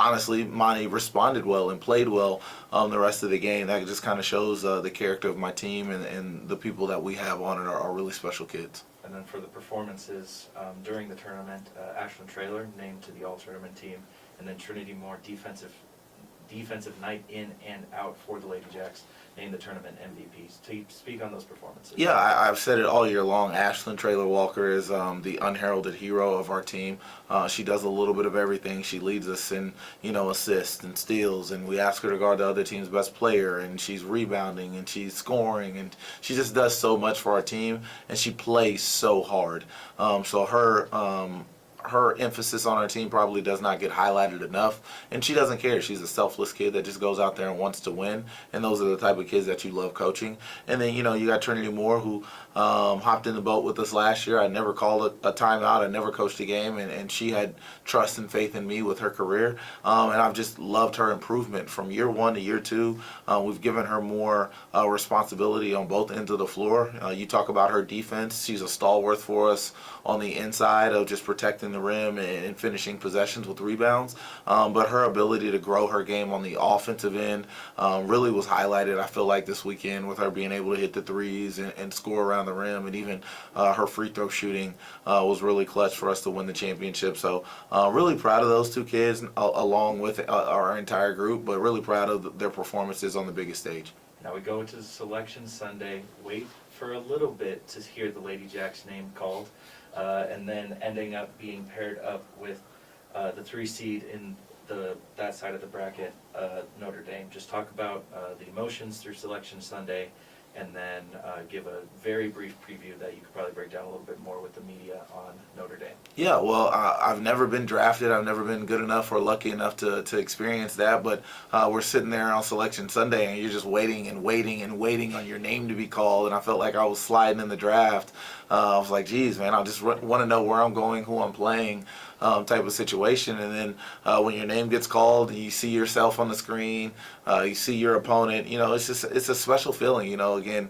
honestly, Monty responded well and played well the rest of the game. That just kind of shows the character of my team, and the people that we have on it are really special kids. And then for the performances during the tournament, Ashlyn Traylor named to the all-tournament team, and then Trinity Moore, defensive night in and out for the Ladyjacks, named the tournament MVPs. To speak on those performances. Yeah, I've said it all year long. Ashlyn Traylor Walker is the unheralded hero of our team. She does a little bit of everything. She leads us in, assists and steals, and we ask her to guard the other team's best player, and she's rebounding, and she's scoring, and she just does so much for our team, and she plays so hard. So her emphasis on our team probably does not get highlighted enough, and she doesn't care. She's a selfless kid that just goes out there and wants to win, and those are the type of kids that you love coaching. And then you got Trinity Moore, who hopped in the boat with us last year. I never called a timeout. I never coached a game, and she had trust and faith in me with her career, and I've just loved her improvement from year 1 to year 2. We've given her more responsibility on both ends of the floor. You talk about her defense. She's a stalwart for us on the inside of just protecting the rim and finishing possessions with rebounds, but her ability to grow her game on the offensive end really was highlighted, I feel like, this weekend, with her being able to hit the threes and score around the rim, and even her free throw shooting was really clutch for us to win the championship. So really proud of those two kids along with our entire group, but really proud of their performances on the biggest stage. Now we go to Selection Sunday, wait for a little bit to hear the Ladyjacks name called, and then ending up being paired up with the 3 seed in that side of the bracket, Notre Dame. Just talk about the emotions through Selection Sunday, and then give a very brief preview that you could probably break down a little bit more with the media on Notre Dame. Yeah, well, I've never been drafted. I've never been good enough or lucky enough to experience that, but we're sitting there on Selection Sunday, and you're just waiting and waiting and waiting on your name to be called, and I felt like I was sliding in the draft. I was like, geez, man, I just want to know where I'm going, who I'm playing, type of situation. And then when your name gets called and you see yourself on the screen, you see your opponent, it's a special feeling. Again,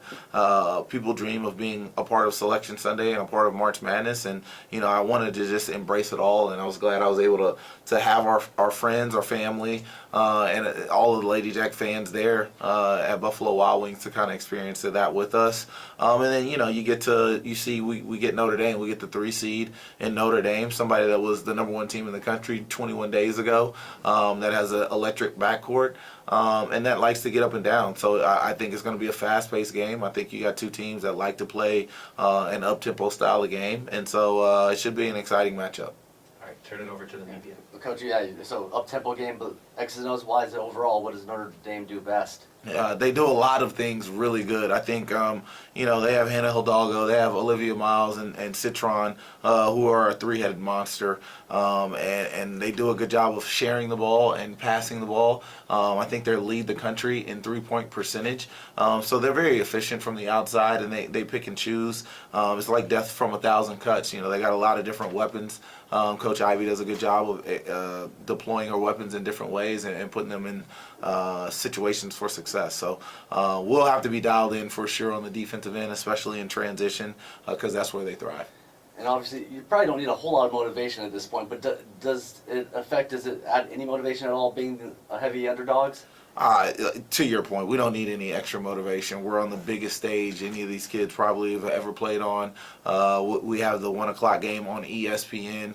people dream of being a part of Selection Sunday and a part of March Madness, and I wanted to just embrace it all, and I was glad I was able to have our friends, our family, and all of the Lady Jack fans there at Buffalo Wild Wings to kind of experience that with us. And then you see we get Notre Dame, we get the 3 seed in Notre Dame, somebody that was the #1 team in the country 21 days ago, that has an electric backcourt, and that likes to get up and down. So I think it's going to be a fast-paced game. I think you got 2 teams that like to play an up-tempo style of game, and so it should be an exciting matchup. All right, turn it over to the media. Coach, yeah, so up-tempo game, but X's and O's wise overall, what does Notre Dame do best? They do a lot of things really good. I think, they have Hannah Hidalgo, they have Olivia Miles and Citron, who are a 3-headed monster, and they do a good job of sharing the ball and passing the ball. I think they lead the country in 3-point percentage, so they're very efficient from the outside, and they pick and choose. It's like death from 1,000 cuts. They got a lot of different weapons. Coach Ivy does a good job of deploying her weapons in different ways and putting them in situations for success. So we'll have to be dialed in for sure on the defensive end, especially in transition, because that's where they thrive. And obviously, you probably don't need a whole lot of motivation at this point, but does it add any motivation at all being a heavy underdogs? To your point, we don't need any extra motivation. We're on the biggest stage any of these kids probably have ever played on. We have the 1 o'clock game on ESPN.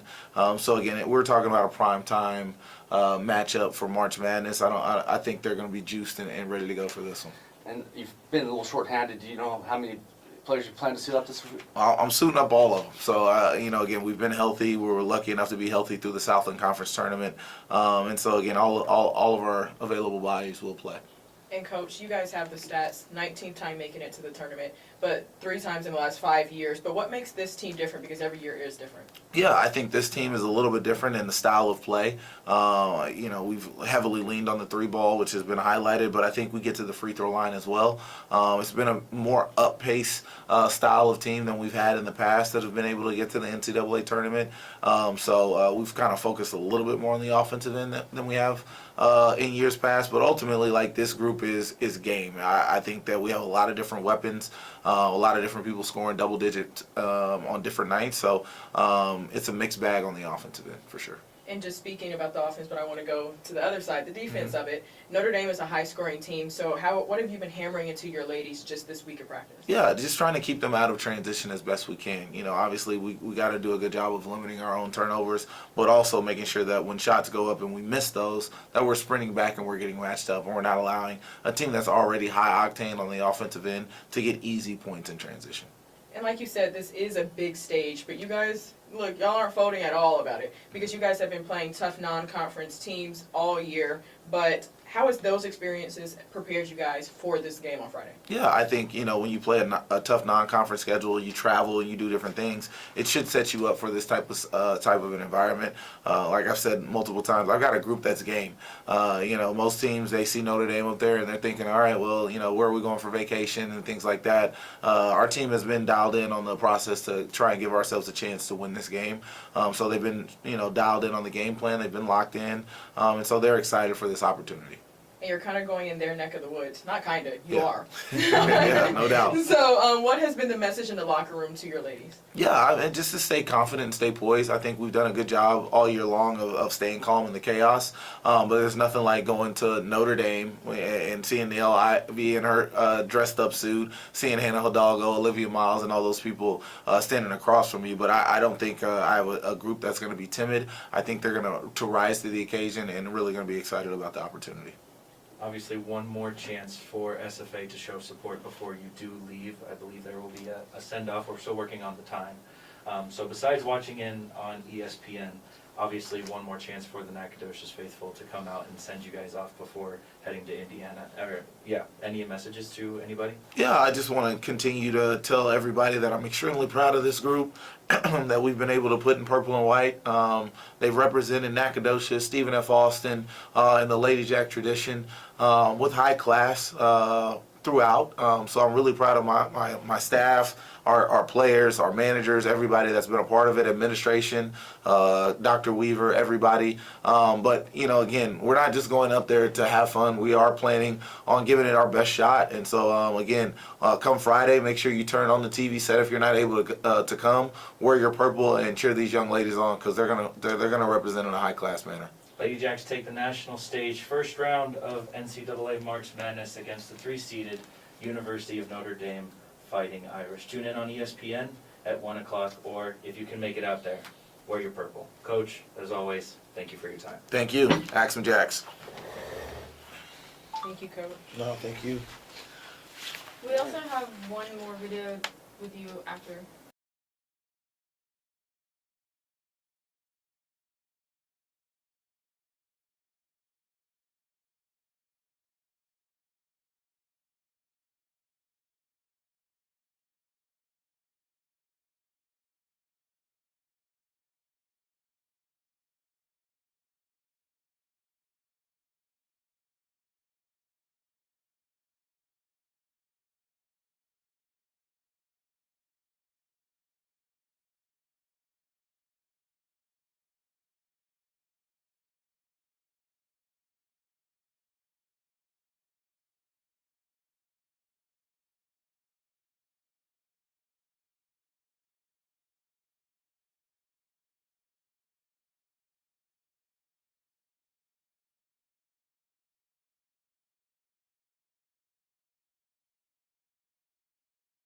So again, we're talking about a prime time matchup for March Madness. I think they're going to be juiced and ready to go for this one. And you've been a little short-handed. Do you know how many players you plan to suit up this week? I'm suiting up all of them. So, again, we've been healthy. We were lucky enough to be healthy through the Southland Conference tournament. And so, again, all of our available bodies will play. And Coach, you guys have the stats, 19th time making it to the tournament, but 3 times in the last 5 years. But what makes this team different? Because every year is different. Yeah, I think this team is a little bit different in the style of play. We've heavily leaned on the 3 ball, which has been highlighted, but I think we get to the free throw line as well. It's been a more up-pace style of team than we've had in the past that have been able to get to the NCAA tournament. So we've kind of focused a little bit more on the offensive end than we have in years past, but ultimately, like, this group is game. I think that we have a lot of different weapons, a lot of different people scoring double digits on different nights, so it's a mixed bag on the offensive end for sure. And just speaking about the offense, but I want to go to the other side, the defense of it. Notre Dame is a high-scoring team, so what have you been hammering into your ladies just this week of practice? Yeah, just trying to keep them out of transition as best we can. You know, obviously we got to do a good job of limiting our own turnovers, but also making sure that when shots go up and we miss those, that we're sprinting back and we're getting matched up and we're not allowing a team that's already high octane on the offensive end to get easy points in transition. And like you said, this is a big stage, but you guys, look, y'all aren't folding at all about it because you guys have been playing tough non-conference teams all year, but how has those experiences prepared you guys for this game on Friday? Yeah, I think, you know, when you play a tough non-conference schedule, you travel and you do different things, it should set you up for this type of an environment. Like I've said multiple times, I've got a group that's game. You know, most teams, they see Notre Dame up there and they're thinking, all right, well, you know, where are we going for vacation and things like that. Our team has been dialed in on the process to try and give ourselves a chance to win this game. So they've been, you know, dialed in on the game plan. They've been locked in. And so they're excited for this opportunity. And you're kind of going in their neck of the woods. Not kind of, you Yeah. are. Yeah, no doubt. So what has been the message in the locker room to your ladies? Yeah, and just to stay confident and stay poised. I think we've done a good job all year long of staying calm in the chaos. But there's nothing like going to Notre Dame and seeing Neil Ivy in her dressed up suit, seeing Hannah Hidalgo, Olivia Miles, and all those people standing across from you. But I don't think I have a group that's going to be timid. I think they're going to rise to the occasion and really going to be excited about the opportunity. Obviously, one more chance for SFA to show support before you do leave. I believe there will be a send-off. We're still working on the time. So besides watching in on ESPN, obviously one more chance for the Nacogdoches faithful to come out and send you guys off before heading to Indiana. Any messages to anybody? Yeah, I just want to continue to tell everybody that I'm extremely proud of this group that we've been able to put in purple and white. They've represented Nacogdoches, Stephen F. Austin, in the Lady Jack tradition with high class throughout. So I'm really proud of my staff, our players, our managers, everybody that's been a part of it, administration, Dr. Weaver, everybody. But, you know, again, we're not just going up there to have fun. We are planning on giving it our best shot. And so, again, come Friday, make sure you turn on the TV set if you're not able to come. Wear your purple and cheer these young ladies on because they're gonna represent in a high-class manner. Lady Jacks take the national stage, first round of NCAA March Madness against the 3-seeded University of Notre Dame Fighting Irish. Tune in on ESPN at 1 o'clock, or if you can make it out there, wear your purple. Coach, as always, thank you for your time. Thank you. Axum Jacks. Thank you, Coach. No, thank you. We also have one more video with you after